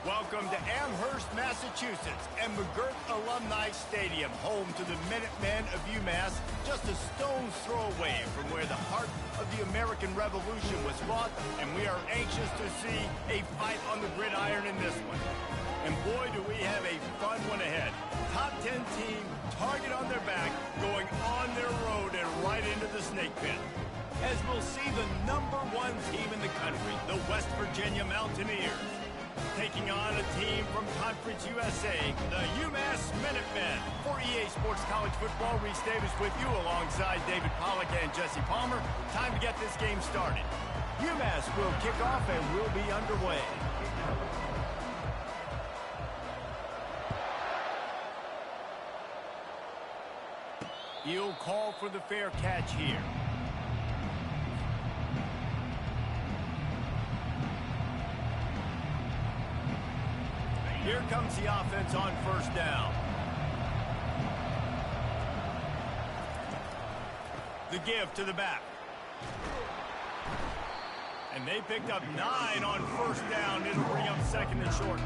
Welcome to Amherst, Massachusetts, and McGirt Alumni Stadium, home to the Minutemen of UMASS, just a stone's throw away from where the heart of the American Revolution was fought, and we are anxious to see a fight on the gridiron in this one. And boy, do we have a fun one ahead. Top 10 team, target on their back, going on their road and right into the snake pit. As we'll see the #1 team in the country, the West Virginia Mountaineers, taking on a team from Conference USA, the UMass Minutemen. For EA Sports College Football, Reese Davis with you alongside David Pollack and Jesse Palmer. Time to get this game started. UMass will kick off and we'll be underway. He'll call for the fair catch here. Here comes the offense on first down. The give to the back. And they picked up 9 on first down. It'll bring up second and short.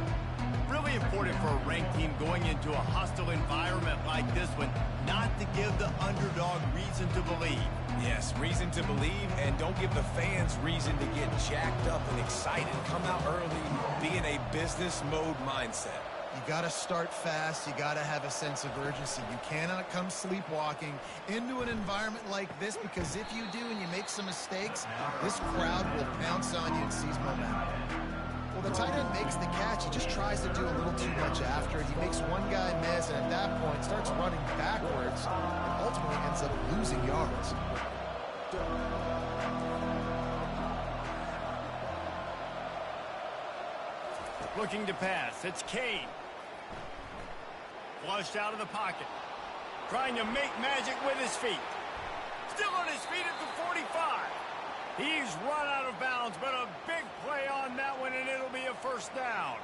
Really important for a ranked team going into a hostile environment like this one, not to give the underdog reason to believe. Yes, reason to believe, and don't give the fans reason to get jacked up and excited. Come out early, be in a business mode mindset. You got to start fast. You got to have a sense of urgency. You cannot come sleepwalking into an environment like this, because if you do and you make some mistakes, this crowd will pounce on you and seize momentum. Well, the tight end makes the catch. He just tries to do a little too much after it. He makes one guy miss, and at that point starts running backwards and ultimately ends up losing yards. Looking to pass. It's Kane. Flushed out of the pocket. Trying to make magic with his feet. Still on his feet at the 45. He's run out of bounds, but a big play on that one, and it'll be a first down.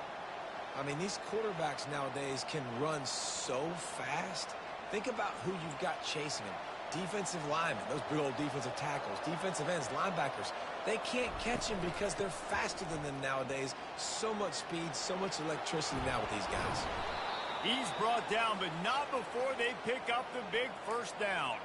I mean, these quarterbacks nowadays can run so fast. Think about who you've got chasing them. Defensive linemen, those big old defensive tackles, defensive ends, linebackers. They can't catch him because they're faster than them nowadays. So much speed, so much electricity now with these guys. He's brought down, but not before they pick up the big first down.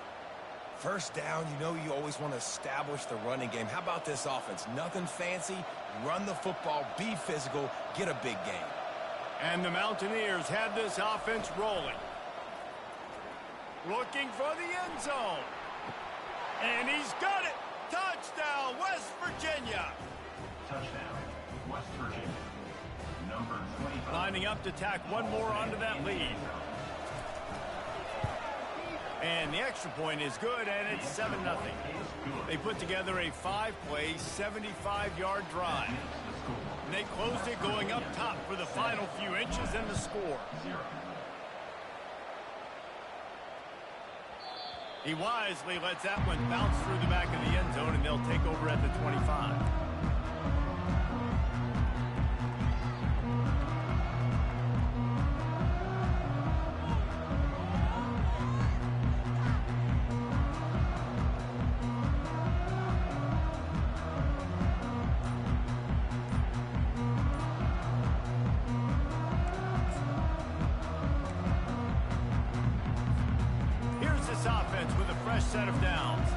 First down, you know you always want to establish the running game. How about this offense? Nothing fancy. Run the football, be physical, get a big game. And the Mountaineers have this offense rolling. Looking for the end zone. And he's got it. Touchdown, West Virginia. Touchdown, West Virginia. Number 25. Lining up to tack one more onto that lead. And the extra point is good, and it's 7-0. They put together a 5-play, 75-yard drive. And they closed it going up top for the final few inches in the score. He wisely lets that one bounce through the back of the end zone, and they'll take over at the 25. Set of downs.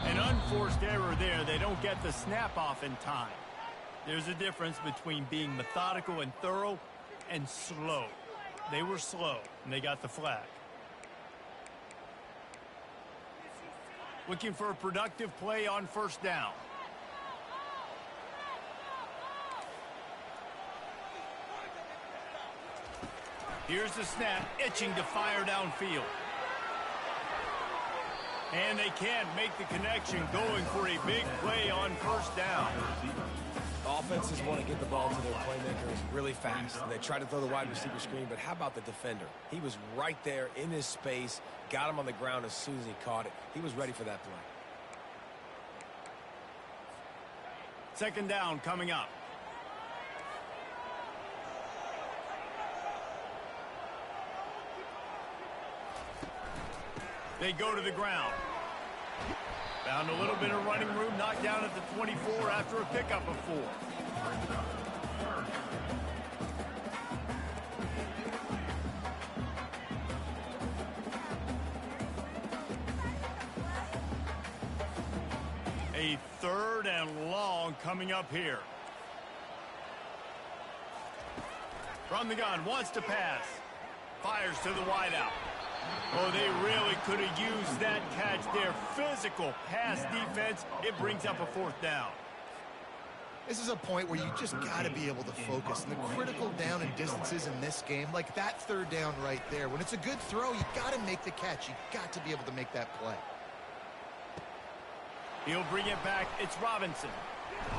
An unforced error there. They don't get the snap off in time. There's a difference between being methodical and thorough and slow. They were slow, and they got the flag. Looking for a productive play on first down. Here's the snap, itching to fire downfield. And they can't make the connection, going for a big play on first down. Offenses want to get the ball to their playmakers really fast. And they try to throw the wide receiver screen, but how about the defender? He was right there in his space, got him on the ground as soon as he caught it. He was ready for that play. Second down coming up. They go to the ground. Found a little bit of running room, knocked down at the 24 after a pickup of 4. A 3rd and long coming up here. From the gun, wants to pass. Fires to the wideout. Oh, they really could have used that catch there. Physical pass defense. It brings up a 4th down. This is a point where you just got to be able to focus. And the critical down and distances in this game, like that 3rd down right there, when it's a good throw, you got to make the catch. You got to be able to make that play. He'll bring it back. It's Robinson.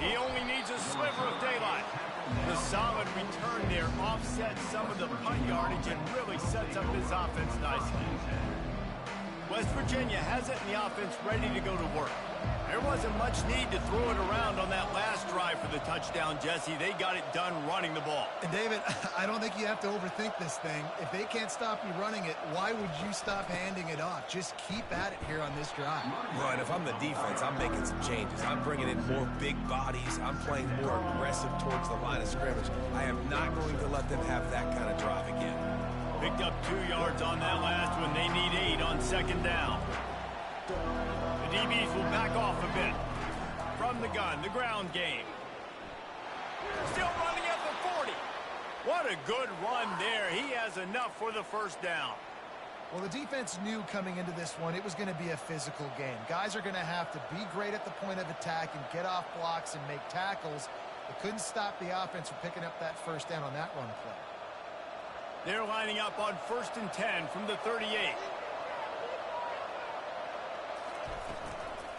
He only needs a sliver of daylight. The solid return there offsets some of the punt yardage and really sets up his offense nicely. West Virginia has it in the offense ready to go to work. There wasn't much need to throw it around on that last drive for the touchdown, Jesse. They got it done running the ball. And David, I don't think you have to overthink this thing. If they can't stop you running it, why would you stop handing it off? Just keep at it here on this drive. Well, and if I'm the defense, I'm making some changes. I'm bringing in more big bodies. I'm playing more aggressive towards the line of scrimmage. I am not going to let them have that kind of drive again. Picked up 2 yards on that last one. They need 8 on 2nd down. The DBs will back off a bit. From the gun, the ground game. Still running at the 40. What a good run there. He has enough for the 1st down. Well, the defense knew coming into this one it was going to be a physical game. Guys are going to have to be great at the point of attack and get off blocks and make tackles. They couldn't stop the offense from picking up that 1st down on that run play. They're lining up on 1st and 10 from the 38.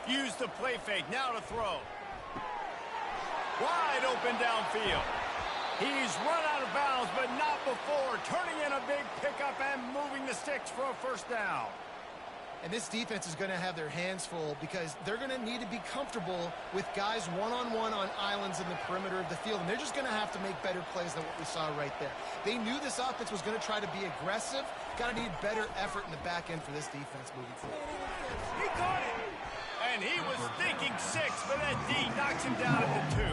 Use the play fake. Now to throw. Wide open downfield. He's run out of bounds, but not before. Turning in a big pickup and moving the sticks for a 1st down. And this defense is going to have their hands full because they're going to need to be comfortable with guys one-on-one on islands in the perimeter of the field. And they're just going to have to make better plays than what we saw right there. They knew this offense was going to try to be aggressive. Got to need better effort in the back end for this defense moving forward. He caught it. And he was thinking 6, but that D knocks him down at the 2.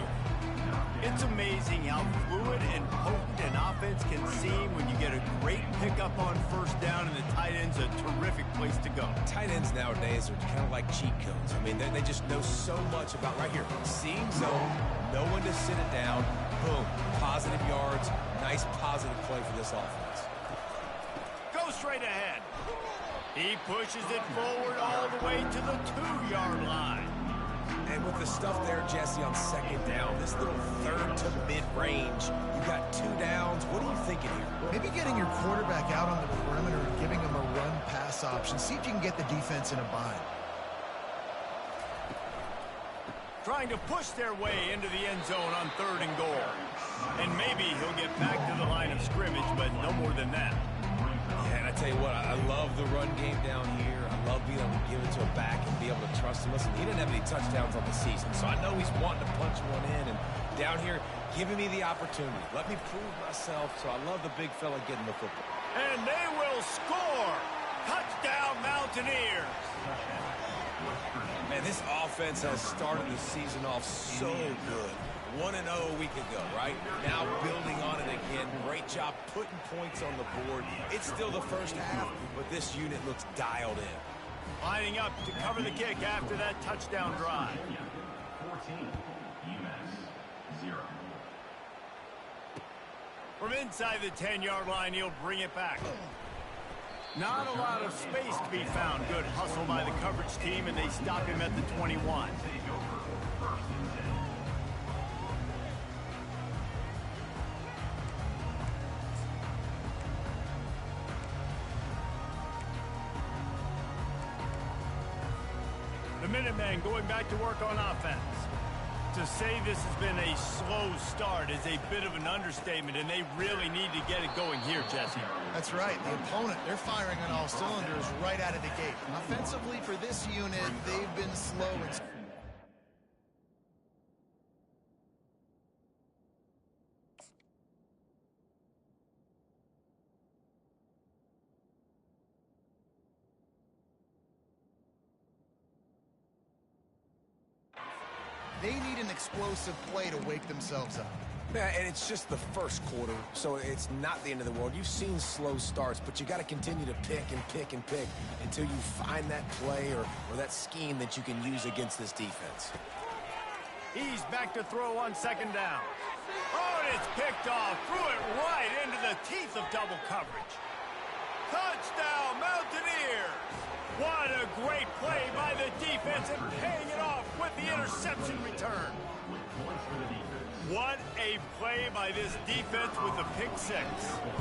It's amazing how fluid and potent an offense can seem when you get a great pickup on 1st down, and the tight end's a terrific place to go. Tight ends nowadays are kind of like cheat codes. I mean, they just know so much about right here. Seeing zone, know when to sit it down, boom, positive yards, nice positive play for this offense. Go straight ahead. He pushes it forward all the way to the 2-yard line. And with the stuff there, Jesse, on 2nd down, this little 3rd to mid-range, you got 2 downs. What are you thinking here? Maybe getting your quarterback out on the perimeter and giving him a run-pass option. See if you can get the defense in a bind. Trying to push their way into the end zone on 3rd and goal. And maybe he'll get back to the line of scrimmage, but no more than that. Yeah, and I tell you what, I love the run game down here. I love being able to give it to a back and be able to trust him. Listen, he didn't have any touchdowns on the season, so I know he's wanting to punch one in. And down here, giving me the opportunity. Let me prove myself, so I love the big fella getting the football. And they will score! Touchdown, Mountaineers! Man, this offense has started the season off so good. 1-0 a week ago, right? Now building on it again. Great job putting points on the board. It's still the 1st half, but this unit looks dialed in. Lining up to cover the kick after that touchdown drive. 14, UMASS 0. From inside the 10-yard line, he'll bring it back. Not a lot of space to be found. Good hustle by the coverage team, and they stop him at the 21. The Minutemen going back to work on offense. To say this has been a slow start is a bit of an understatement, and they really need to get it going here, Jesse. That's right. The opponent, they're firing on all cylinders right out of the gate. Offensively, for this unit, they've been slow and... They need an explosive play to wake themselves up. Yeah, and it's just the first quarter, so it's not the end of the world. You've seen slow starts, but you got to continue to pick and pick and pick until you find that play or that scheme that you can use against this defense. He's back to throw on second down. Oh, and it's picked off. Threw it right into the teeth of double coverage. Touchdown, Mountaineers! What a great play by the defense and paying it off with the interception return. What a play by this defense with the pick six.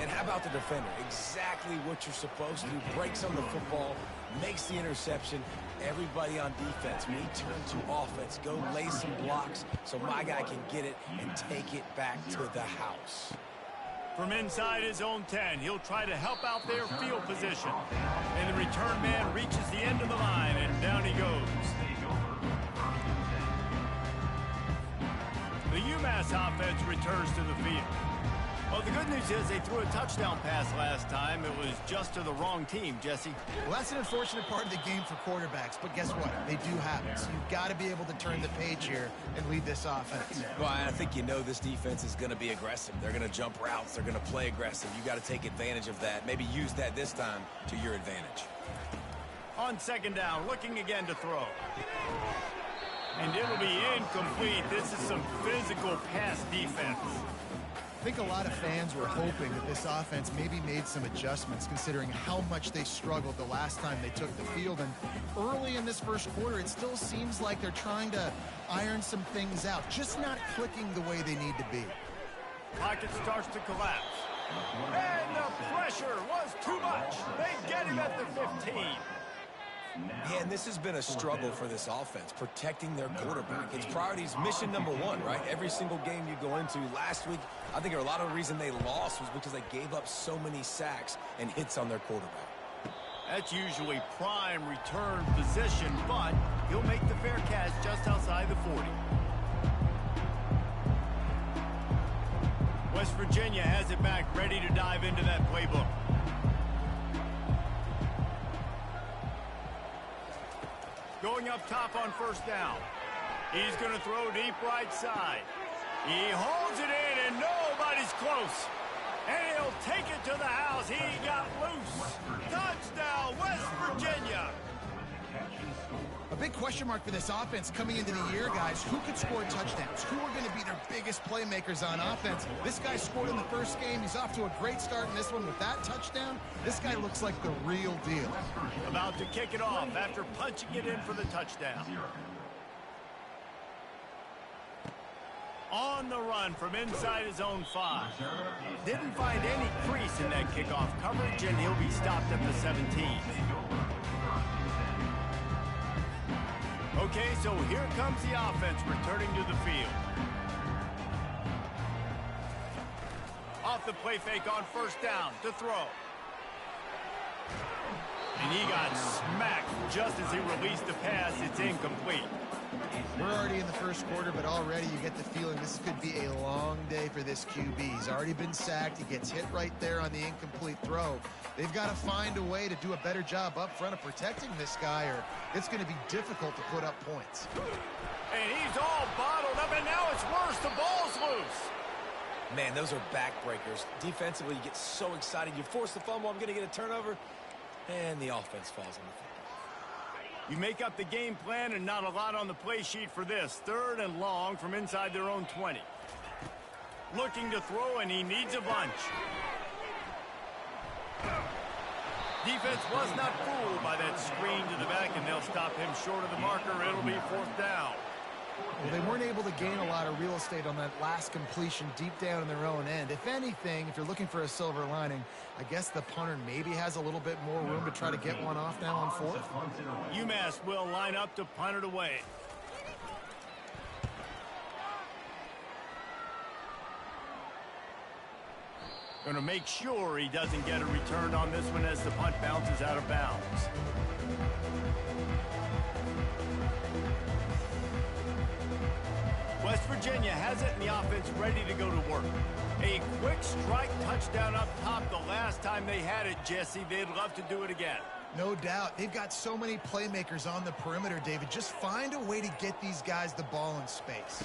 And how about the defender? Exactly what you're supposed to do. Breaks on the football, makes the interception. Everybody on defense, we turn to offense. Go lay some blocks so my guy can get it and take it back to the house. From inside his own 10, he'll try to help out their field position. And the return man reaches the end of the line, and down he goes. The UMASS offense returns to the field. Well, the good news is they threw a touchdown pass last time. It was just to the wrong team, Jesse. Well, that's an unfortunate part of the game for quarterbacks, but guess what? They do have it. So you've got to be able to turn the page here and lead this offense. Well, I think you know this defense is going to be aggressive. They're going to jump routes. They're going to play aggressive. You got to take advantage of that. Maybe use that this time to your advantage. On second down, looking again to throw. And it'll be incomplete. This is some physical pass defense. I think a lot of fans were hoping that this offense maybe made some adjustments considering how much they struggled the last time they took the field. And early in this first quarter, it still seems like they're trying to iron some things out, just not clicking the way they need to be. Pocket starts to collapse. And the pressure was too much. They get him at the 15. Yeah, and this has been a struggle for this offense, protecting their quarterback. It's priorities mission number one, right? Every single game you go into. Last week, I think a lot of the reason they lost was because they gave up so many sacks and hits on their quarterback. That's usually prime return position, but he'll make the fair catch just outside the 40. West Virginia has it back, ready to dive into that playbook. Going up top on first down. He's going to throw deep right side. He holds it in, and nobody's close. And he'll take it to the house. He got loose. Touchdown, West Virginia. A big question mark for this offense coming into the year, guys. Who could score touchdowns? Who are going to be their biggest playmakers on offense? This guy scored in the first game. He's off to a great start in this one with that touchdown. This guy looks like the real deal. About to kick it off after punching it in for the touchdown. On the run from inside his own 5. Didn't find any crease in that kickoff coverage, and he'll be stopped at the 17. Okay, so here comes the offense returning to the field. Off the play fake on first down to throw. And he got smacked just as he released the pass. It's incomplete. We're already in the first quarter, but already you get the feeling this could be a long day for this QB. He's already been sacked. He gets hit right there on the incomplete throw. They've got to find a way to do a better job up front of protecting this guy, or it's going to be difficult to put up points. And he's all bottled up, and now it's worse. The ball's loose. Man, those are backbreakers. Defensively, you get so excited. You force the fumble, I'm going to get a turnover, and the offense falls on the football. You make up the game plan, and not a lot on the play sheet for this. 3rd and long from inside their own 20. Looking to throw, and he needs a bunch. Defense was not fooled by that screen to the back, and they'll stop him short of the marker. It'll be 4th down. Well, they weren't able to gain a lot of real estate on that last completion deep down in their own end. If anything, if you're looking for a silver lining, I guess the punter maybe has a little bit more room to try to get one off now on 4th. UMass will line up to punt it away. Going to make sure he doesn't get a return on this one as the punt bounces out of bounds. West Virginia has it, and the offense ready to go to work. A quick strike touchdown up top the last time they had it, Jesse. They'd love to do it again. No doubt. They've got so many playmakers on the perimeter, David. Just find a way to get these guys the ball in space.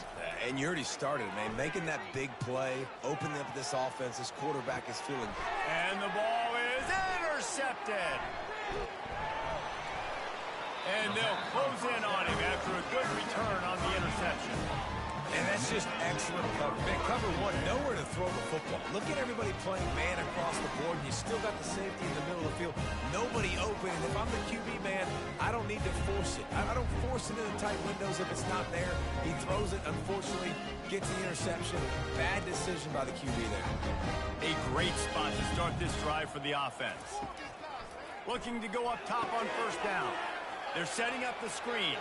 And you already started, man. Making that big play, opening up this offense, this quarterback is feeling. And the ball is intercepted. And they'll close in on him after a good return on the interception. And that's just excellent cover. Man, cover one, nowhere to throw the football. Look at everybody playing man across the board, and you still got the safety in the middle of the field. Nobody open, and if I'm the QB man, I don't need to force it. I don't force it into tight windows if it's not there. He throws it, unfortunately, gets the interception. Bad decision by the QB there. A great spot to start this drive for the offense. Looking to go up top on first down. They're setting up the screen.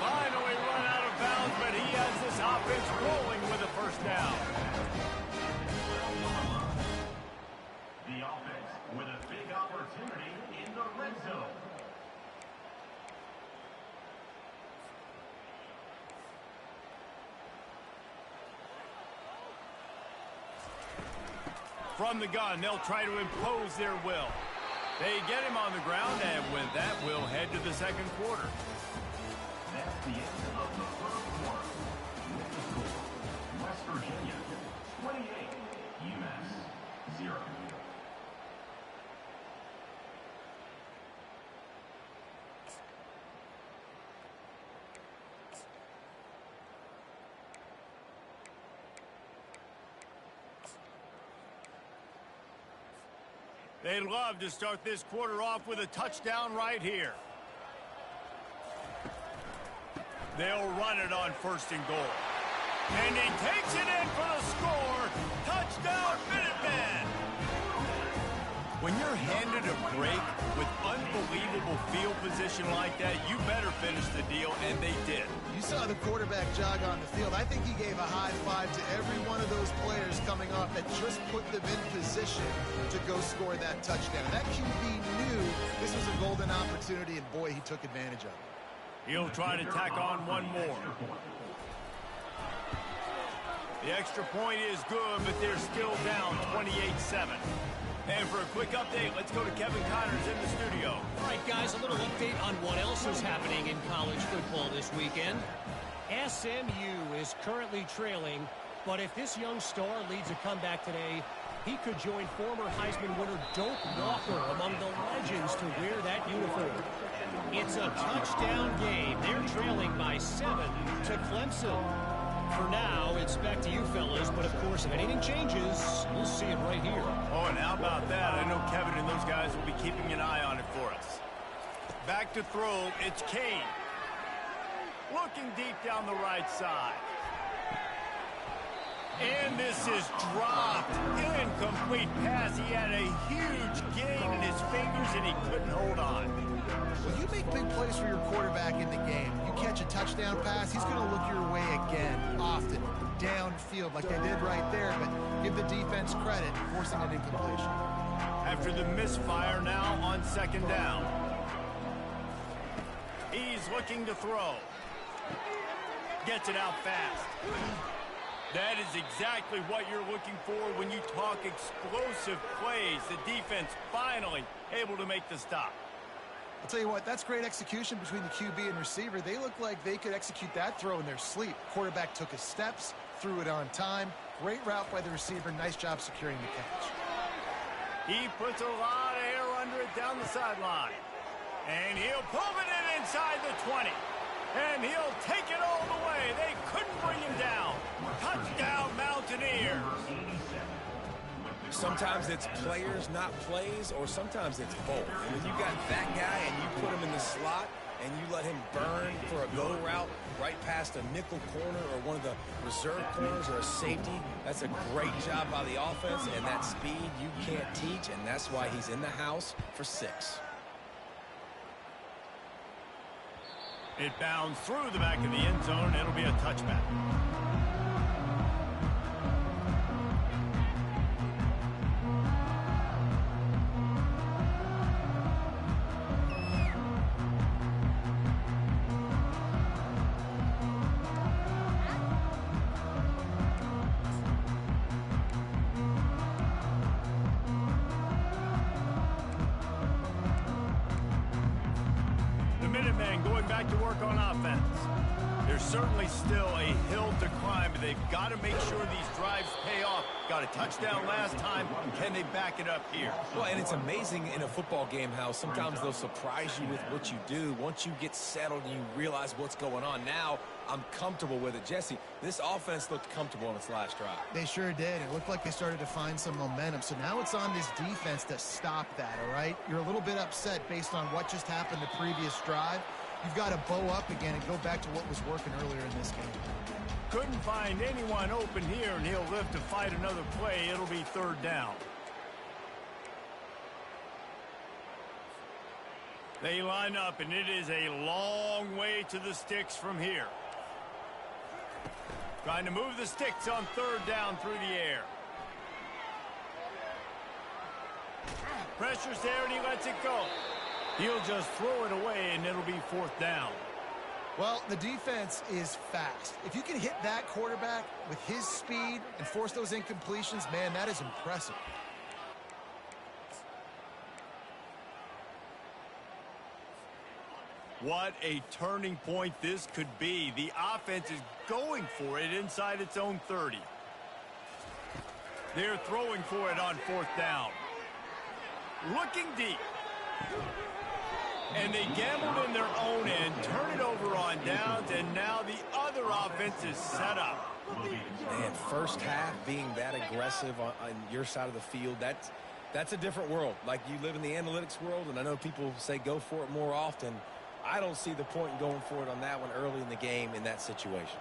Finally run out of bounds, but he has this offense rolling with a first down. The offense with a big opportunity in the red zone. From the gun, they'll try to impose their will. They get him on the ground, and with that, we'll head to the second quarter. That's the end of the first quarter. With the score, West Virginia 28, UMass 0. They'd love to start this quarter off with a touchdown right here. They'll run it on first and goal. And he takes it in for the score. Touchdown, Minutemen! When you're handed a break with unbelievable field position like that, you better finish the deal, and they did. You saw the quarterback jog on the field. I think he gave a high five to every one of those players coming off that just put them in position to go score that touchdown. That QB knew this was a golden opportunity, and boy, he took advantage of it. He'll try to tack on one more. The extra point is good, but they're still down 28-7. And for a quick update, let's go to Kevin Connors in the studio. All right, guys, a little update on what else is happening in college football this weekend. SMU is currently trailing, but if this young star leads a comeback today, he could join former Heisman winner Doak Walker among the legends to wear that uniform. It's a touchdown game. They're trailing by 7 to Clemson. For now, it's back to you fellas, but of course, if anything changes, we'll see it right here. Oh, and how about that? I know Kevin and those guys will be keeping an eye on it for us. Back to throw, it's Kane. Looking deep down the right side. And this is dropped. Incomplete pass. He had a huge gain in his fingers, and he couldn't hold on. Well, you make big plays for your quarterback in the game. You catch a touchdown pass, he's going to look your way again, often, downfield like they did right there, but give the defense credit, forcing an incompletion. After the misfire now on second down. He's looking to throw. Gets it out fast. That is exactly what you're looking for when you talk explosive plays. The defense finally able to make the stop. I'll tell you what, that's great execution between the QB and receiver. They look like they could execute that throw in their sleep. Quarterback took his steps, threw it on time. Great route by the receiver. Nice job securing the catch. He puts a lot of air under it down the sideline. And he'll pull it in inside the 20. And he'll take it all the way. They couldn't bring him down. Touchdown, Mountaineers. Sometimes it's players, not plays, or sometimes it's both. And when you got that guy and you put him in the slot and you let him burn for a go route right past a nickel corner or one of the reserve corners or a safety, that's a great job by the offense, and that speed you can't teach, and that's why he's in the house for 6. It bounds through the back of the end zone. It'll be a touchback. men going back to work on offense. There's certainly still a hill to climb, but they've got to make sure these drives pay off. Got a touchdown last time. Can they back it up here? Well, and it's amazing in a football game how sometimes they'll surprise you with what you do. Once you get settled and you realize what's going on, now I'm comfortable with it. Jesse, this offense looked comfortable on its last drive. They sure did. It looked like they started to find some momentum. So now it's on this defense to stop that, all right? You're a little bit upset based on what just happened the previous drive. You've got to bow up again and go back to what was working earlier in this game. Couldn't find anyone open here, and he'll live to fight another play. It'll be third down. They line up, and it is a long way to the sticks from here. Trying to move the sticks on third down through the air. Pressure's there, and he lets it go. He'll just throw it away, and it'll be fourth down. Well, the defense is fast. If you can hit that quarterback with his speed and force those incompletions, man, that is impressive. What a turning point this could be. The offense is going for it inside its own 30. They're throwing for it on fourth down. Looking deep. And they gambled in their own end, turn it over on downs, and now the other offense is set up. Man, first half being that aggressive on your side of the field, that's a different world. Like, you live in the analytics world, and I know people say go for it more often. I don't see the point in going for it on that one early in the game in that situation.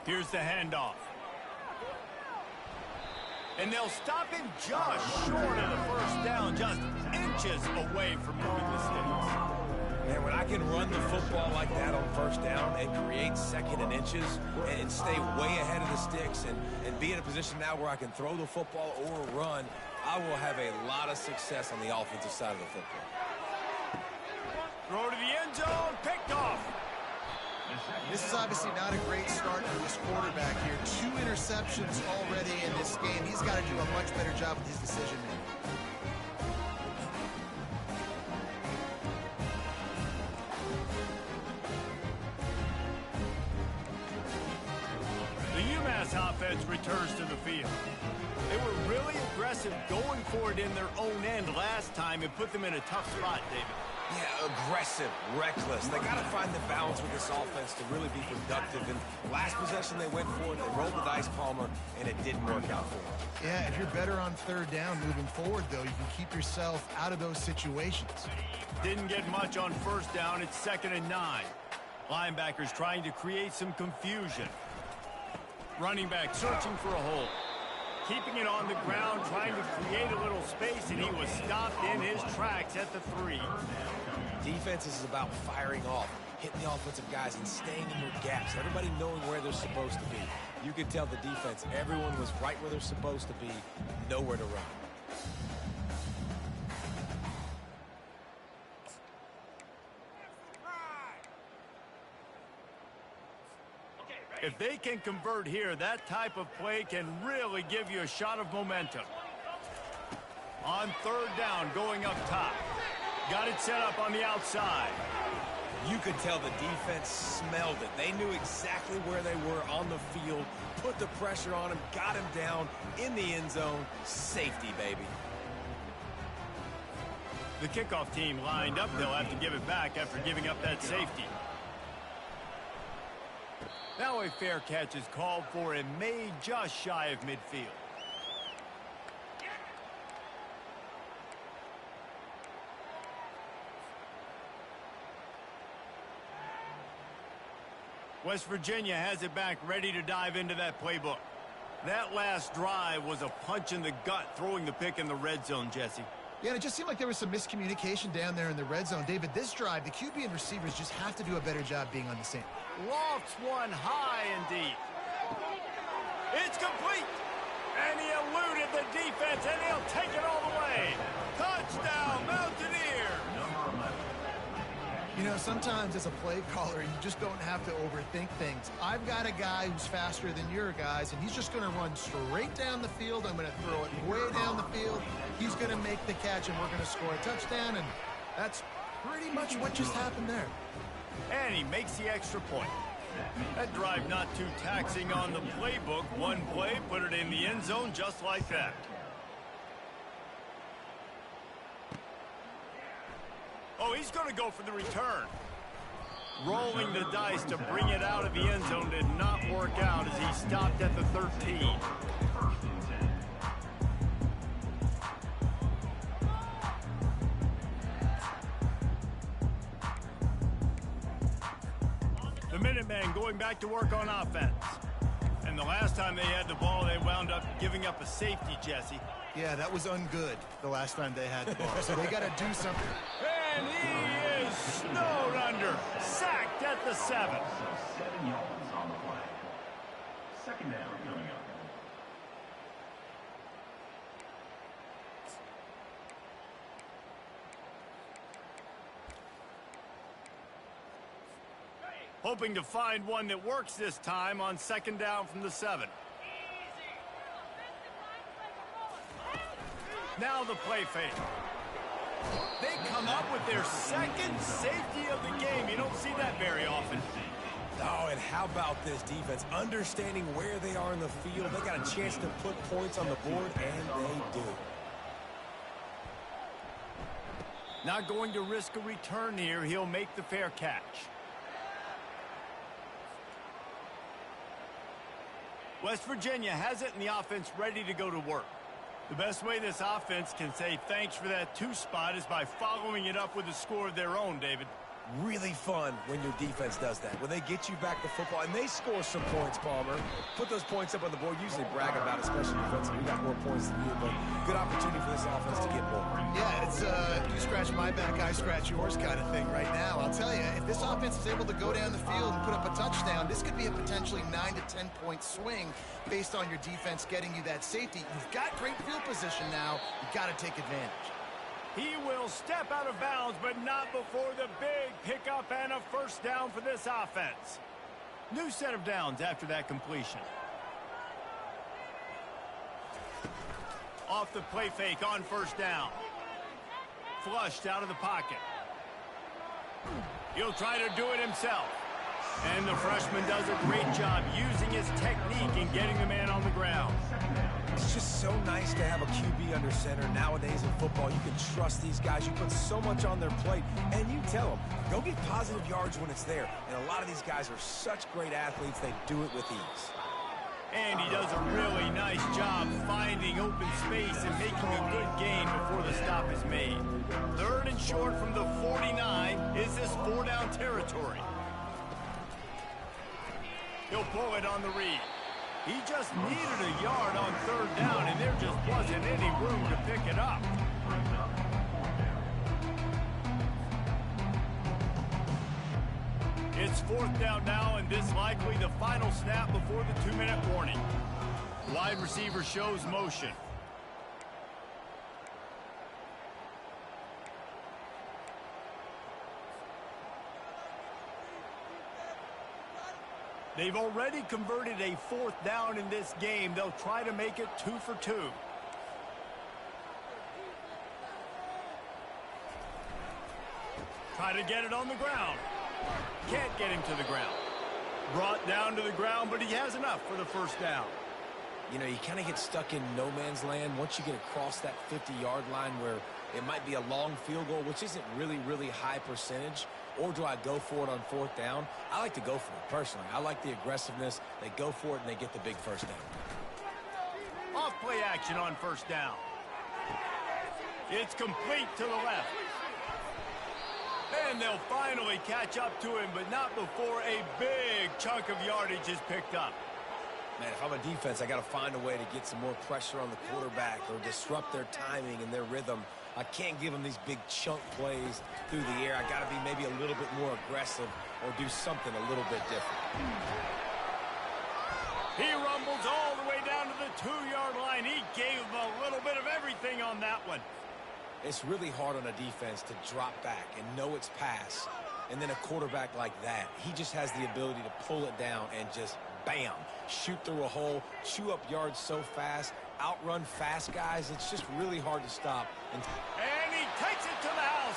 Here's the handoff. And they'll stop him just short of the first down, just inches away from moving the sticks. Man, when I can run the football like that on first down and create second and inches and stay way ahead of the sticks and be in a position now where I can throw the football or run, I will have a lot of success on the offensive side of the football. Throw to the end zone, picked off. This is obviously not a great start for this quarterback here. 2 interceptions already in this game. He's got to do a much better job with his decision making. The UMASS offense returns to the field. They were really aggressive going for it in their own end last time and put them in a tough spot, David. Yeah, aggressive, reckless. They got to find the balance with this offense to really be productive. And last possession, they went for it. They rolled the dice, Palmer, and it didn't work out for them. Yeah, if you're better on third down moving forward, though, you can keep yourself out of those situations. Didn't get much on first down. It's 2nd and 9. Linebackers trying to create some confusion. Running back searching for a hole. Keeping it on the ground, trying to create a little space, and he was stopped in his tracks at the 3. Defense is about firing off, hitting the offensive guys and staying in their gaps, everybody knowing where they're supposed to be. You could tell the defense, everyone was right where they're supposed to be, nowhere to run. If they can convert here, that type of play can really give you a shot of momentum. On third down, going up top. Got it set up on the outside. You could tell the defense smelled it. They knew exactly where they were on the field, put the pressure on him, got him down in the end zone. Safety, baby. The kickoff team lined up. They'll have to give it back after giving up that safety. Now a fair catch is called for and made just shy of midfield. West Virginia has it back, ready to dive into that playbook. That last drive was a punch in the gut, throwing the pick in the red zone, Jesse. Yeah, and it just seemed like there was some miscommunication down there in the red zone. David, this drive, the QB and receivers just have to do a better job being on the same. Lofts one high and deep. It's complete. And he eluded the defense, and he'll take it all the way. Touchdown, Mountaineers. You know, sometimes as a play caller, you just don't have to overthink things. I've got a guy who's faster than your guys, and he's just going to run straight down the field. I'm going to throw it way down the field. He's going to make the catch, and we're going to score a touchdown, and that's pretty much what just happened there. And he makes the extra point. That drive not too taxing on the playbook. One play, put it in the end zone just like that. Oh, he's going to go for the return. Rolling the dice to bring it out of the end zone did not work out as he stopped at the 13. The Minutemen going back to work on offense. And the last time they had the ball, they wound up giving up a safety, Jesse. Yeah, that was ungood the last time they had the ball. So they got to do something. And he is snowed under. Sacked at the 7. 7 yards on the play. Second down coming up. Hoping to find one that works this time on second down from the 7. Now the play fake. They come up with their second safety of the game. You don't see that very often. Oh, and how about this defense? Understanding where they are in the field. They got a chance to put points on the board, and they do. Not going to risk a return here. He'll make the fair catch. West Virginia has it in the offense ready to go to work. The best way this offense can say thanks for that 2 spot is by following it up with a score of their own, David. Really fun when your defense does that. When they get you back to football, and they score some points, Palmer. Put those points up on the board. Usually brag about it, especially defensively. We got more points than you, but good opportunity for this offense to get more. Yeah, it's you scratch my back, I scratch yours kind of thing right now. I'll tell you, if this offense is able to go down the field and put up a touchdown, this could be a potentially 9 to 10 point swing based on your defense getting you that safety. You've got great field position now. You've got to take advantage. He will step out of bounds, but not before the big pickup and a first down for this offense. New set of downs after that completion. Off the play fake on first down. Flushed out of the pocket. He'll try to do it himself. And the freshman does a great job using his technique and getting the man on the ground. It's just so nice to have a QB under center. Nowadays in football, you can trust these guys. You put so much on their plate, and you tell them, go get positive yards when it's there. And a lot of these guys are such great athletes, they do it with ease. And he does a really nice job finding open space and making a good gain before the stop is made. 3rd and short from the 49. Is this 4-down territory? He'll pull it on the read. He just needed a yard on 3rd down, and there just wasn't any room to pick it up. It's 4th down now, and this likely the final snap before the 2-minute warning. Wide receiver shows motion. They've already converted a 4th down in this game. They'll try to make it 2 for 2. Try to get it on the ground. Can't get him to the ground. Brought down to the ground, but he has enough for the first down. You know, you kind of get stuck in no man's land once you get across that 50-yard line where it might be a long field goal, which isn't really high percentage. Or do I go for it on 4th down? I like to go for it, personally. I like the aggressiveness. They go for it, and they get the big first down. Off play action on first down. It's complete to the left. And they'll finally catch up to him, but not before a big chunk of yardage is picked up. Man, if I'm a defense, I got to find a way to get some more pressure on the quarterback or disrupt their timing and their rhythm. I can't give them these big chunk plays through the air. I got to be maybe a little bit more aggressive or do something a little bit different. He rumbles all the way down to the 2-yard line. He gave them a little bit of everything on that one. It's really hard on a defense to drop back and know it's pass. And then a quarterback like that, he just has the ability to pull it down and just, bam, shoot through a hole, chew up yards so fast, outrun fast guys. It's just really hard to stop. And he takes it to the house.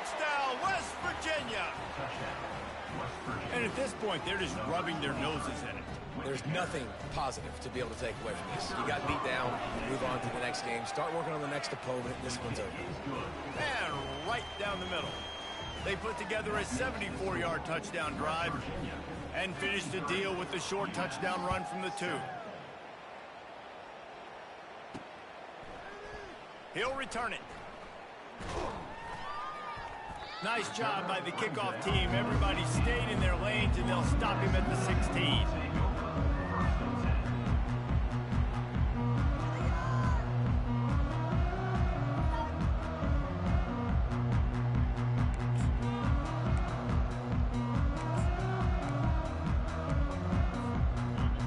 Touchdown, West Virginia. And at this point, they're just rubbing their noses in it. There's nothing positive to be able to take away from this. You got beat down, you move on to the next game, start working on the next opponent. This one's over. And right down the middle. They put together a 74-yard touchdown drive and finished the deal with the short touchdown run from the 2. He'll return it. Nice job by the kickoff team. Everybody stayed in their lanes, and they'll stop him at the 16.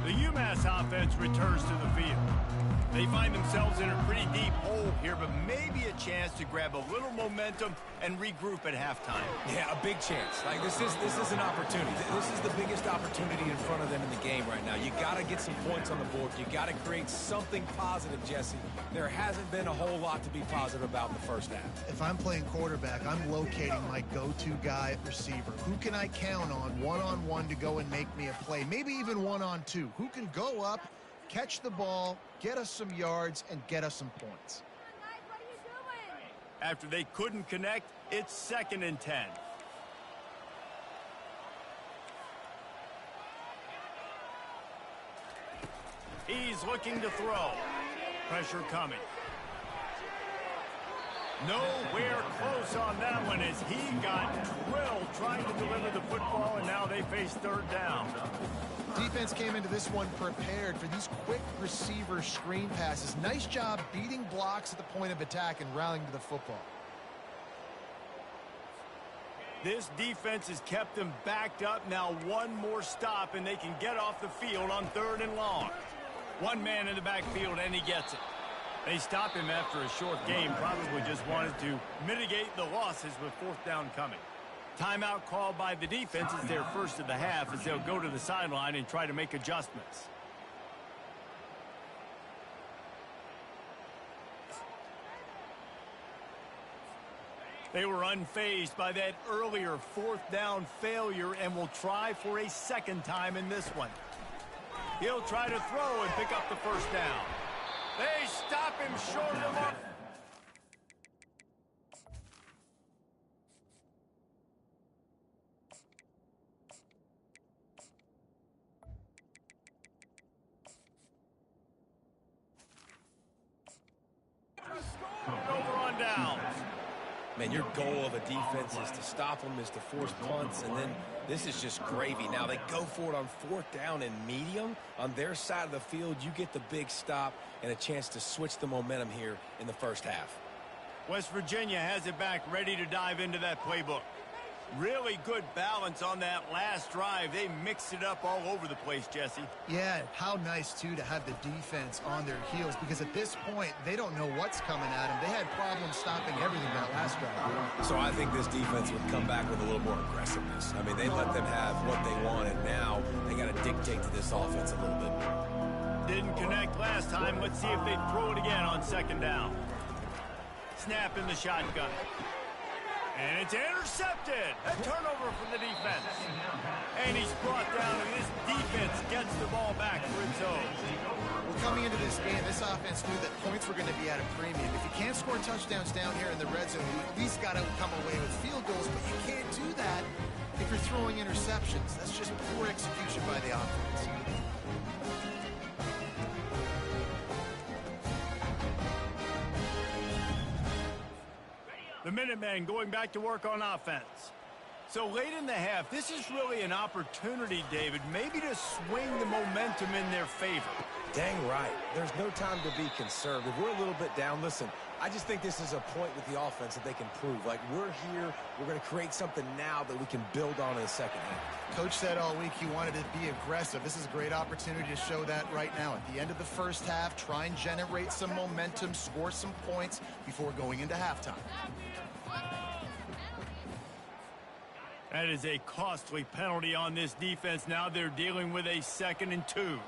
The UMass offense returns to the field. They find themselves in a pretty deep hole here, but maybe a chance to grab a little momentum and regroup at halftime. Yeah, a big chance. Like this is an opportunity. This is the biggest opportunity in front of them in the game right now. You got to get some points on the board. You got to create something positive, Jesse. There hasn't been a whole lot to be positive about in the first half. If I'm playing quarterback, I'm locating my go-to guy at receiver. Who can I count on one-on-one to go and make me a play? Maybe even one-on-two. Who can go up, catch the ball, get us some yards, and get us some points. After they couldn't connect, it's 2nd and 10. He's looking to throw. Pressure coming. Nowhere close on that one as he got drilled trying to deliver the football, and now they face 3rd down. Defense came into this one prepared for these quick receiver screen passes. Nice job beating blocks at the point of attack and rallying to the football. This defense has kept them backed up. Now one more stop, and they can get off the field on 3rd and long. One man in the backfield, and he gets it. They stop him after a short game. Probably just wanted to mitigate the losses with 4th down coming. Timeout called by the defense is their first of the half as they'll go to the sideline and try to make adjustments. They were unfazed by that earlier 4th down failure and will try for a 2nd time in this one. He'll try to throw and pick up the 1st down. They stop him short of the mark. Over on downs. Man, your goal of a defense is to stop them, is to force punts, and then this is just gravy. Now they go for it on 4th down and medium. On their side of the field, you get the big stop and a chance to switch the momentum here in the first half. West Virginia has it back, ready to dive into that playbook. Really good balance on that last drive. They mixed it up all over the place, Jesse. Yeah, how nice, too, to have the defense on their heels, because at this point, they don't know what's coming at them. They had problems stopping everything that last drive. So I think this defense would come back with a little more aggressiveness. I mean, they let them have what they wanted. Now they got to dictate to this offense a little bit more. Didn't connect last time. Let's see if they throw it again on 2nd down. Snap in the shotgun. And it's intercepted. A turnover from the defense. And he's brought down, and this defense gets the ball back for its own. Well, coming into this game, this offense knew that points were going to be at a premium. If you can't score touchdowns down here in the red zone, you at least got to come away with field goals, but you can't do that if you're throwing interceptions. That's just poor execution by the offense. The Minutemen going back to work on offense. So late in the half, this is really an opportunity, David, maybe to swing the momentum in their favor. Dang right. There's no time to be conservative. We're a little bit down. Listen, I just think this is a point with the offense that they can prove. Like, we're here, we're going to create something now that we can build on in the second half. Coach said all week he wanted to be aggressive. This is a great opportunity to show that right now. At the end of the first half, try and generate some momentum, score some points before going into halftime. That is a costly penalty on this defense. Now they're dealing with a 2nd and 2.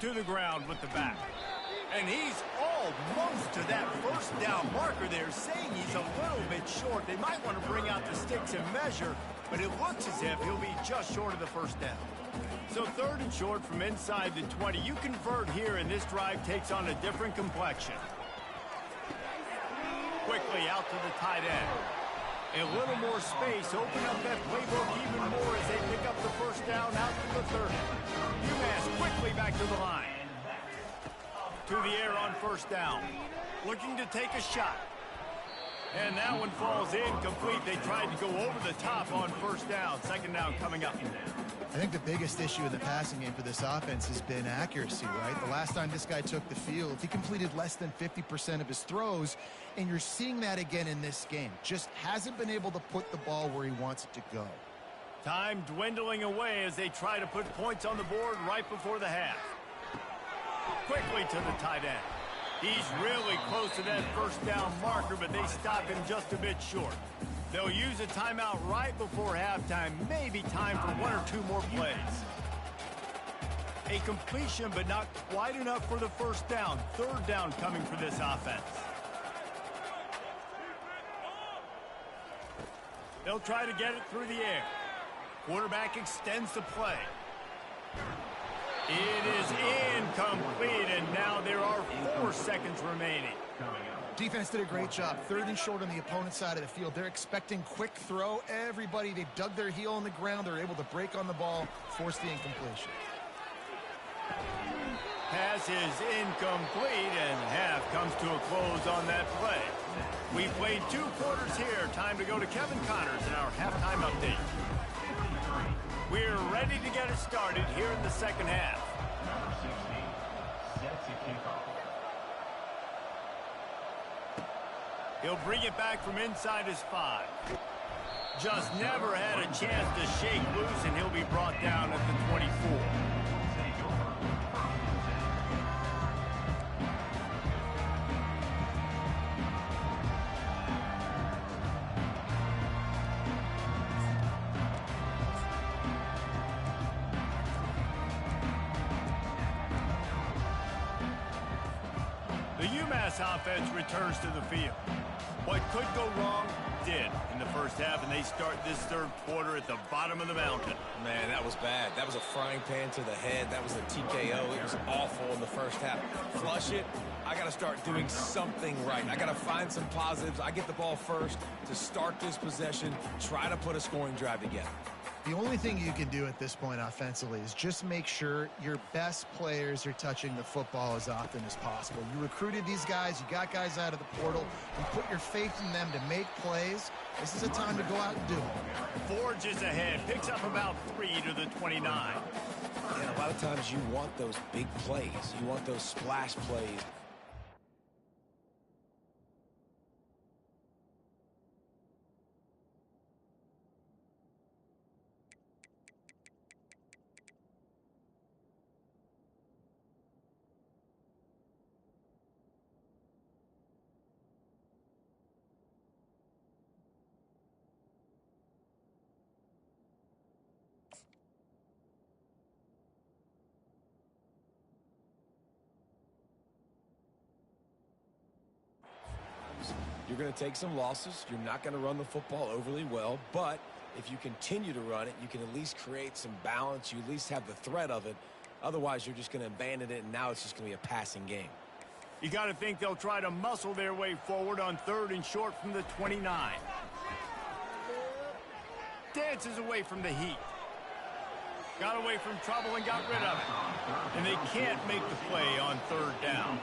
To the ground with the back. And he's almost to that first down marker there, saying he's a little bit short. They might want to bring out the sticks and measure, but it looks as if he'll be just short of the first down. So 3rd and short from inside the 20. You convert here, and this drive takes on a different complexion. Quickly out to the tight end. A little more space. Open up that playbook even more as they pick up the first down out to the 30. UMass quickly back to the line. To the air on first down. Looking to take a shot. And that one falls incomplete. They tried to go over the top on first down. 2nd down coming up. I think the biggest issue in the passing game for this offense has been accuracy, right? The last time this guy took the field, he completed less than 50% of his throws, and you're seeing that again in this game. Just hasn't been able to put the ball where he wants it to go. Time dwindling away as they try to put points on the board right before the half. Quickly to the tight end. He's really close to that first down marker, but they stop him just a bit short. They'll use a timeout right before halftime. Maybe time for 1 or 2 more plays. A completion, but not quite enough for the first down. 3rd down coming for this offense. They'll try to get it through the air. Quarterback extends the play. It is incomplete, and now there are 4 seconds remaining. Defense did a great job. 3rd and short on the opponent's side of the field. They're expecting quick throw. Everybody, they dug their heel on the ground. They're able to break on the ball, force the incompletion. Pass is incomplete, and half comes to a close on that play. We played 2 quarters here. Time to go to Kevin Connors in our halftime update. We're ready to get it started here in the 2nd half. Number 16 sets a kickoff. He'll bring it back from inside his 5. Just never had a chance to shake loose, and he'll be brought down at the 24. The UMass offense returns to the field. What could go wrong did in the first half, and they start this 3rd quarter at the bottom of the mountain. Man, that was bad. That was a frying pan to the head. That was a TKO. It was awful in the first half. Flush it. I got to start doing something right. I got to find some positives. I get the ball first to start this possession, try to put a scoring drive together. The only thing you can do at this point offensively is just make sure your best players are touching the football as often as possible. You recruited these guys, you got guys out of the portal, you put your faith in them to make plays. This is a time to go out and do it. Forges ahead, picks up about 3 to the 29. And a lot of times you want those big plays. You want those splash plays. You're going to take some losses. You're not going to run the football overly well, but if you continue to run it, you can at least create some balance. You at least have the threat of it. Otherwise, you're just going to abandon it, and now it's just going to be a passing game. You got to think they'll try to muscle their way forward on 3rd and short from the 29. Dances away from the heat. Got away from trouble and got rid of it. And they can't make the play on 3rd down.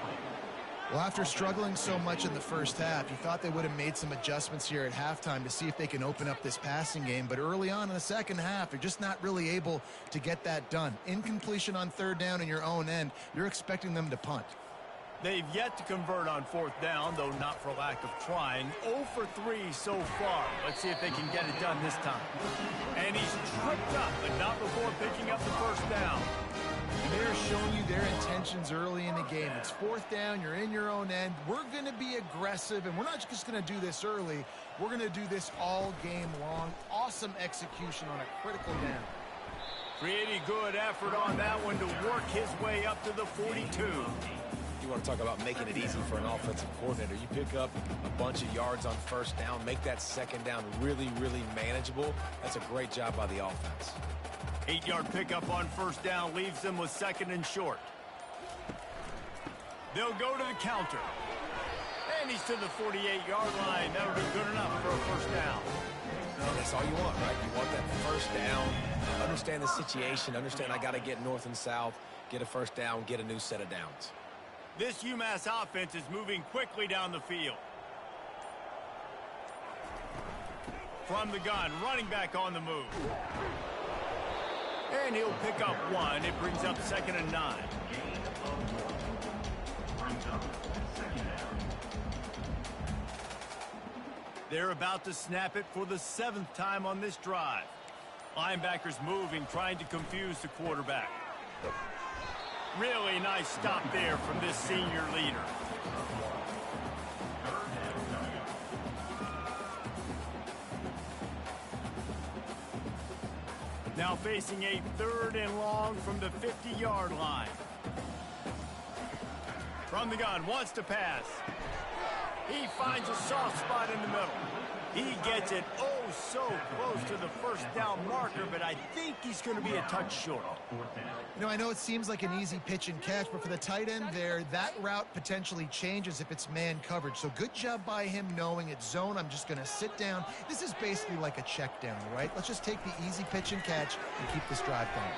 Well, after struggling so much in the first half, you thought they would have made some adjustments here at halftime to see if they can open up this passing game. But early on in the second half, they're just not really able to get that done. Incompletion on 3rd down in your own end, you're expecting them to punt. They've yet to convert on 4th down, though not for lack of trying. 0 for 3 so far. Let's see if they can get it done this time. And he's tripped up, but not before picking up the first down. And they're showing you their intentions early in the game. It's 4th down, you're in your own end. We're going to be aggressive, and we're not just going to do this early. We're going to do this all game long. Awesome execution on a critical down. Pretty good effort on that one to work his way up to the 42. You want to talk about making it easy for an offensive coordinator. You pick up a bunch of yards on first down, make that second down really, really manageable. That's a great job by the offense. 8-yard pickup on first down leaves them with second and short. They'll go to the counter. And he's to the 48-yard line. That'll be good enough for a first down. And that's all you want, right? You want that first down, understand the situation, understand I got to get north and south, get a first down, get a new set of downs. This UMass offense is moving quickly down the field. From the gun, running back on the move. And he'll pick up one. It brings up second and 9. They're about to snap it for the 7th time on this drive. Linebackers moving, trying to confuse the quarterback. Really nice stop there from this senior leader. Now facing a 3rd and long from the 50-yard line. From the gun, wants to pass. He finds a soft spot in the middle. He gets it oh so close to the first down marker, but I think he's going to be a touch short. You know, I know it seems like an easy pitch and catch, but for the tight end there, that route potentially changes if it's man coverage. So good job by him knowing it's zone. I'm just going to sit down. This is basically like a check down, right? Let's just take the easy pitch and catch and keep this drive going.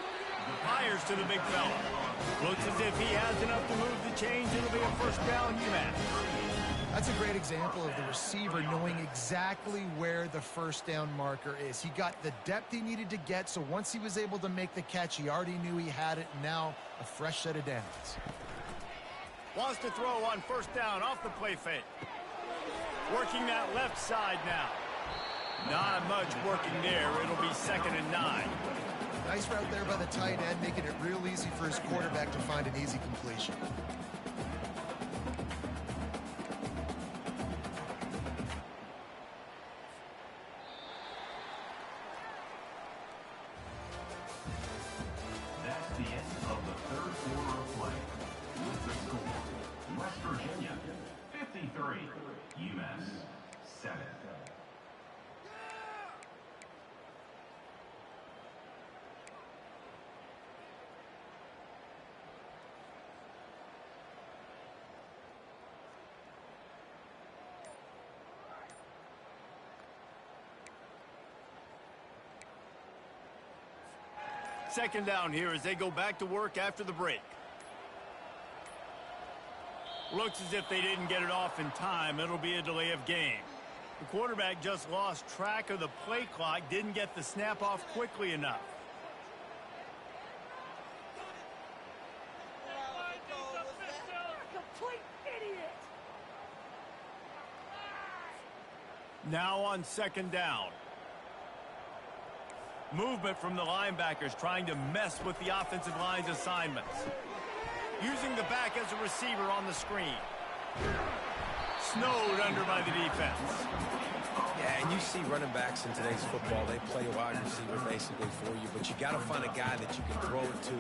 Fires to the big fella. Looks as if he has enough to move the chains. It'll be a first down UMass. That's a great example of the receiver knowing exactly where the first down marker is. He got the depth he needed to get, so once he was able to make the catch, he already knew he had it. Now a fresh set of downs. Wants to throw on first down off the play fake. Working that left side now. Not much working there. It'll be second and 9. Nice route there by the tight end, making it real easy for his quarterback to find an easy completion. That's the end of the 3rd quarter of play. With the score, West Virginia 53, UMass 7. Second down here as they go back to work after the break. Looks as if they didn't get it off in time. It'll be a delay of game. The quarterback just lost track of the play clock, didn't get the snap off quickly enough. Complete idiot! Now on second down. Movement from the linebackers trying to mess with the offensive line's assignments. Using the back as a receiver on the screen. Snowed under by the defense. Yeah, and you see running backs in today's football, they play a wide receiver basically for you, but you got to find a guy that you can throw it to,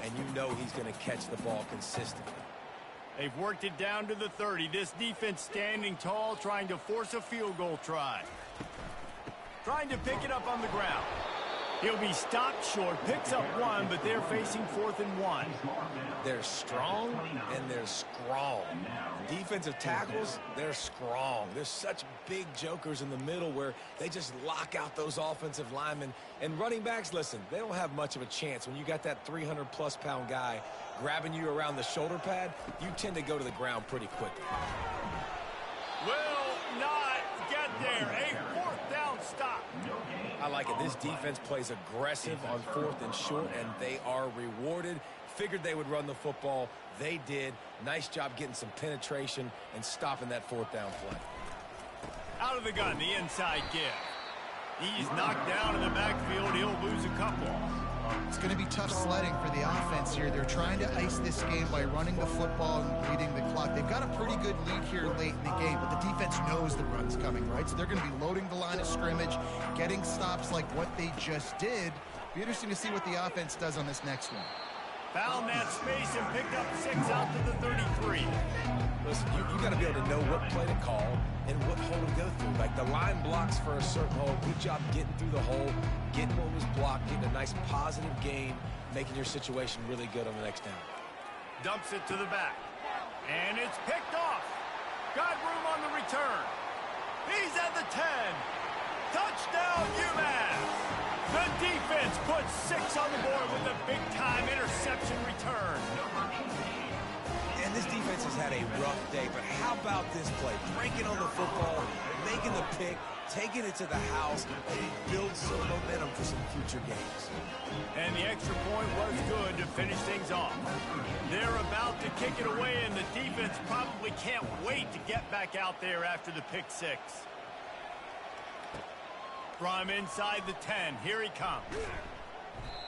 and you know he's going to catch the ball consistently. They've worked it down to the 30. This defense standing tall, trying to force a field goal try. Trying to pick it up on the ground. He'll be stopped short, picks up one, but they're facing 4th and 1. They're strong and they're strong. Defensive tackles, they're strong. There's such big jokers in the middle where they just lock out those offensive linemen. And running backs, listen, they don't have much of a chance. When you got that 300-plus pound guy grabbing you around the shoulder pad, you tend to go to the ground pretty quickly. Will not get there. A 4th down stop. I like it. This defense plays aggressive on 4th and short, and they are rewarded. Figured they would run the football. They did. Nice job getting some penetration and stopping that 4th down play. Out of the gun, the inside give. He's knocked down in the backfield. He'll lose a couple. It's going to be tough sledding for the offense here. They're trying to ice this game by running the football and bleeding the clock. They've got a pretty good lead here late in the game, but the defense knows the run's coming, right? So they're going to be loading the line of scrimmage, getting stops like what they just did. Be interesting to see what the offense does on this next one. Found that space and picked up 6 out to the 33. you got to be able to know what play to call and what hole to go through. Like the line blocks for a certain hole. Good job getting through the hole, getting what was blocked, getting a nice positive gain, making your situation really good on the next down. Dumps it to the back. And it's picked off. Got room on the return. He's at the 10. Touchdown, UMASS. The defense puts 6 on the board with a big-time interception return. And this defense has had a rough day, but how about this play? Breaking on the football, making the pick, taking it to the house, and build some momentum for some future games. And the extra point was good to finish things off. They're about to kick it away, and the defense probably can't wait to get back out there after the pick 6. From inside the 10, here he comes.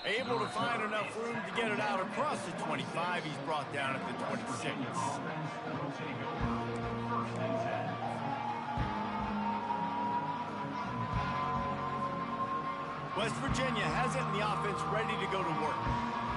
Able to find enough room to get it out across the 25. He's brought down at the 26. West Virginia has it in the offense ready to go to work.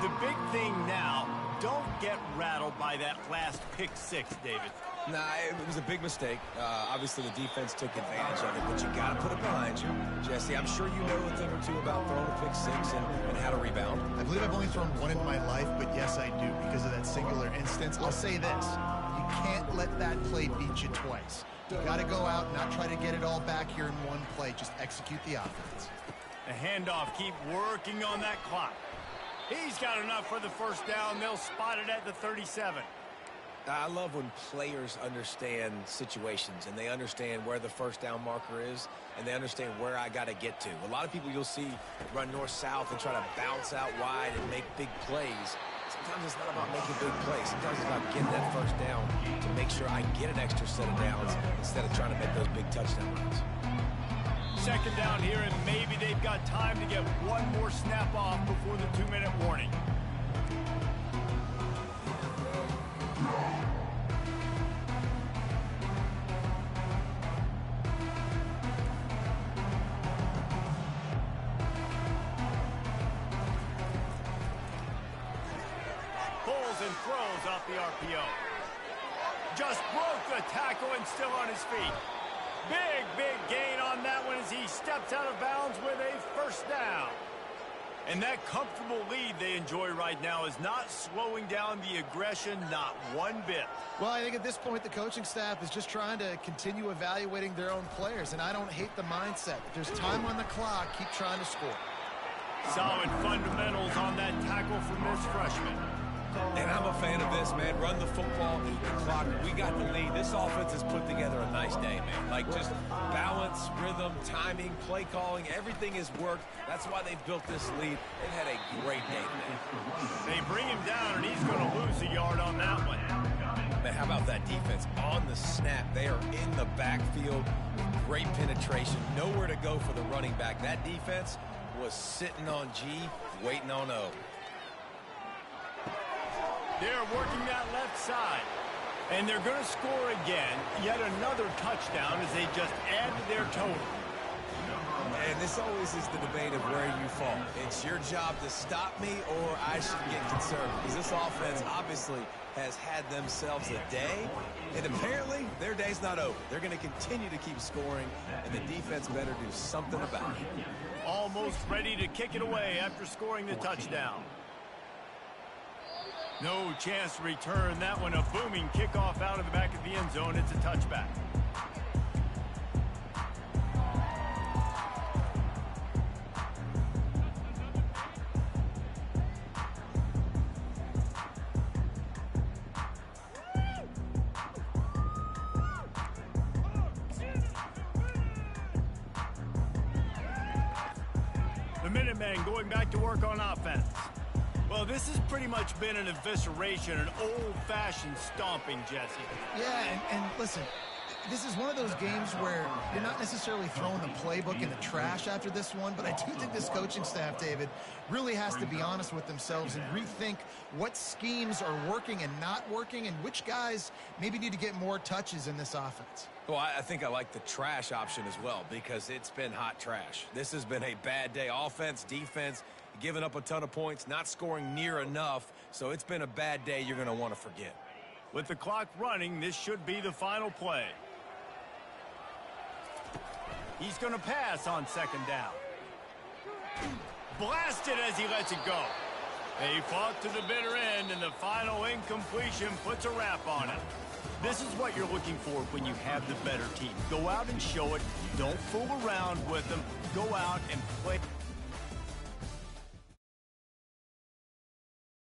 The big thing now, don't get rattled by that last pick 6, David. Nah, it was a big mistake. Obviously, the defense took advantage of it, but you got to put it behind you. Jesse, I'm sure you know a thing or two about throwing a pick 6 and how to rebound. I believe I've only thrown one in my life, but yes, I do because of that singular instance. I'll say this. You can't let that play beat you twice. You got to go out and not try to get it all back here in one play. Just execute the offense. The handoff, keep working on that clock. He's got enough for the first down. They'll spot it at the 37. I love when players understand situations and they understand where the first down marker is and they understand where I got to get to. A lot of people you'll see run north-south and try to bounce out wide and make big plays. Sometimes it's not about making big plays. Sometimes it's about getting that first down to make sure I get an extra set of downs instead of trying to make those big touchdown runs. Second down here, and maybe they've got time to get one more snap off before the 2-minute warning. Pulls and throws off the RPO. Just broke the tackle and still on his feet. Big gain on that one as he steps out of bounds with a first down. And that comfortable lead they enjoy right now is not slowing down the aggression, not one bit. Well, I think at this point the coaching staff is just trying to continue evaluating their own players, and I don't hate the mindset. If there's time on the clock, keep trying to score. Solid fundamentals on that tackle from this freshman. And I'm a fan of this, man. Run the football, eat the clock. We got the lead. This offense has put together a nice day, man. Like just balance, rhythm, timing, play calling, everything has worked. That's why they've built this lead. They've had a great day today. They bring him down, and he's going to lose a yard on that one. Man, how about that defense? On the snap, they are in the backfield. Great penetration. Nowhere to go for the running back. That defense was sitting on G, waiting on O. They're working that left side. And they're going to score again. Yet another touchdown as they just add to their total. And this always is the debate of where you fall. It's your job to stop me or I should get concerned. Because this offense obviously has had themselves a day. And apparently their day's not over. They're going to continue to keep scoring. And the defense better do something about it. Almost ready to kick it away after scoring the touchdown. No chance to return that one. A booming kickoff out of the back of the end zone. It's a touchback. The Minutemen going back to work on offense. Well, this has pretty much been an evisceration, an old-fashioned stomping, Jesse. Yeah, and listen, this is one of those games where you're not necessarily throwing the playbook in the trash after this one, but I do think this coaching staff, David, really has to be honest with themselves and rethink what schemes are working and not working and which guys maybe need to get more touches in this offense. Well, I think I like the trash option as well because it's been hot trash. This has been a bad day. Offense, defense, giving up a ton of points, not scoring near enough. So it's been a bad day you're going to want to forget. With the clock running, this should be the final play. He's going to pass on second down. Blasted as he lets it go. They fought to the bitter end, and the final incompletion puts a wrap on it. This is what you're looking for when you have the better team. Go out and show it. Don't fool around with them. Go out and play.